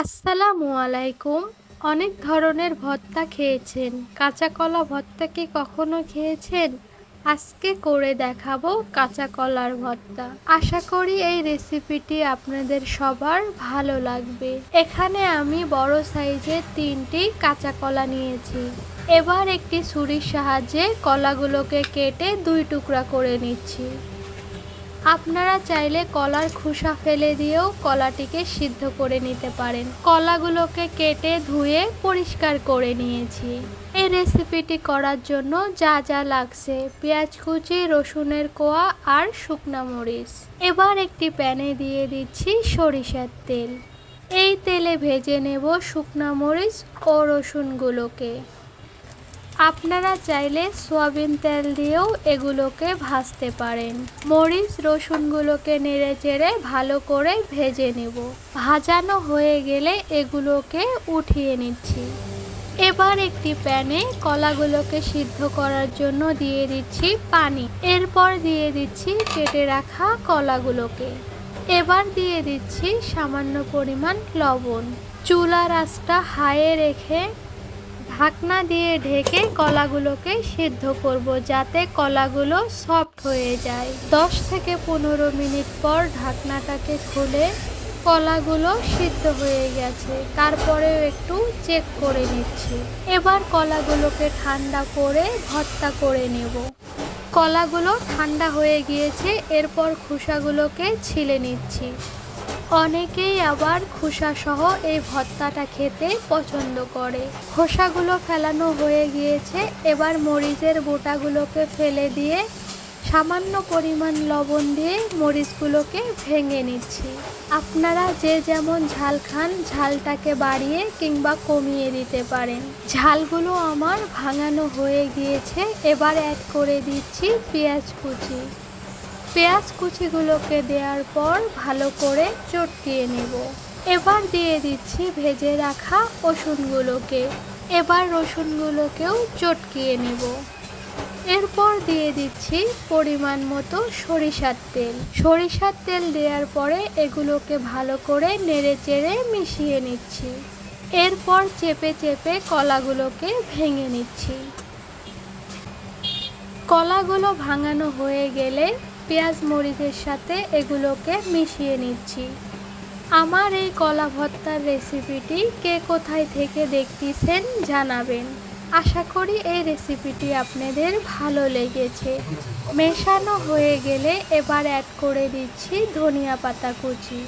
আসসালামু আলাইকুম। অনেক ধরনের ভর্তা খেয়েছেন, কাঁচা কলা ভর্তা কি কখনো খেয়েছেন? আজকে করে দেখাবো কাঁচা কলার ভর্তা। আশা করি এই রেসিপিটি আপনাদের সবার ভালো লাগবে। এখানে আমি বড় সাইজের 3টি কাঁচা কলা নিয়েছি। এবার একটি ছুরির সাহায্যে কলাগুলোকে কেটে 2 টুকরা করে নিচ্ছি। আপনারা চাইলে কলার খোসা ফেলে দিয়েও কলাটিকে সিদ্ধ করে নিতে পারেন। কলাগুলোকে কেটে ধুয়ে পরিষ্কার করে নিয়েছি। এই রেসিপিটি করার জন্য যা যা লাগছে: পেঁয়াজ কুচি, রসুনের কোয়া আর শুকনা মরিচ। এবার একটি প্যানে দিয়ে দিচ্ছি সরিষার তেল। এই তেলে ভেজে নেব শুকনা মরিচ ও রসুনগুলোকে। আপনারা চাইলে সয়াবিন তেল দিয়েও এগুলোকে ভাজতে পারেন। মরিচ রসুনগুলোকে নেড়ে চেড়ে ভালো করে ভেজে নেব। ভাজানো হয়ে গেলে এগুলোকে উঠিয়ে নিচ্ছি। এবার একটি প্যানে কলাগুলোকে সিদ্ধ করার জন্য দিয়ে দিচ্ছি পানি। এরপর দিয়ে দিচ্ছি কেটে রাখা কলাগুলোকে। এবার দিয়ে দিচ্ছি সামান্য পরিমাণ লবণ। চুলার আঁচটা হাইয়ে রেখে ঢাকনা দিয়ে ঢেকে কলাগুলোকে সিদ্ধ করব, যাতে কলাগুলো সফট হয়ে যায়। 10 থেকে 15 মিনিট পর ঢাকনাটাকে খুলে কলাগুলো সিদ্ধ হয়ে গেছে, তারপরেও একটু চেক করে নিচ্ছি। এবার কলাগুলোকে ঠান্ডা করে ভর্তা করে নেব। কলাগুলো ঠান্ডা হয়ে গিয়েছে, এরপর খোসাগুলোকে ছিলে নিচ্ছি। অনেকেই আবার খোসাসহ এই ভর্তাটা খেতে পছন্দ করে। খোসাগুলো ফেলানো হয়ে গিয়েছে। এবার মরিচের বোটাগুলোকে ফেলে দিয়ে সামান্য পরিমাণ লবণ দিয়ে মরিচগুলোকে ভেঙে নিচ্ছি। আপনারা যে যেমন ঝাল খান ঝালটাকে বাড়িয়ে কিংবা কমিয়ে দিতে পারেন। ঝালগুলো আমার ভাঙানো হয়ে গিয়েছে। এবার অ্যাড করে দিচ্ছি পেঁয়াজ কুচি। পেঁয়াজ কুচিগুলোকে দেওয়ার পর ভালো করে চটকিয়ে নেব। এবার দিয়ে দিচ্ছি ভেজে রাখা রসুনগুলোকে। এবার রসুনগুলোকেও চটকিয়ে নেব। এরপর দিয়ে দিচ্ছি পরিমাণ মতো সরিষার তেল। সরিষার তেল দেওয়ার পরে এগুলোকে ভালো করে নেড়ে চেড়ে মিশিয়ে নিচ্ছি। এরপর চেপে চেপে কলাগুলোকে ভেঙে নিচ্ছি। কলাগুলো ভাঙানো হয়ে গেলে পেঁয়াজ মরিচের সাথে এগুলোকে মিশিয়ে নিচ্ছি। আমার এই কলা ভর্তার রেসিপিটি কে কোথায় থেকে দেখতেছেন জানাবেন। আশা করি এই রেসিপিটি আপনাদের ভালো লেগেছে। মেশানো হয়ে গেলে এবার অ্যাড করে দিচ্ছি ধনিয়া পাতা কুচি।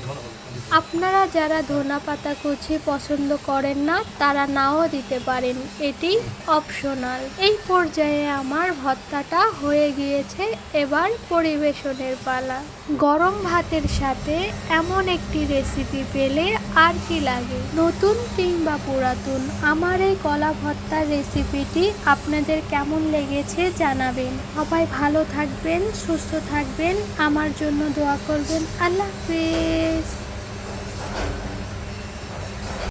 আপনারা যারা ধনিয়া পাতা কুচি পছন্দ করেন না তারা নাও দিতে পারেন, এটি অপশনাল। এই পর্যায়ে আমার ভর্তাটা হয়ে গিয়েছে। এবার পরিবেশনের পালা। গরম ভাতের সাথে এমন একটি রেসিপি পেলে আর কি লাগে। নতুন কিংবা পুরাতন, আমার এই কলা ভর্তার রেসিপিটি আপনাদের কেমন লেগেছে জানাবেন। সবাই ভালো থাকবেন, সুস্থ থাকবেন, আমার জন্য দোয়া করবেন। আল্লাহ হাফেজ।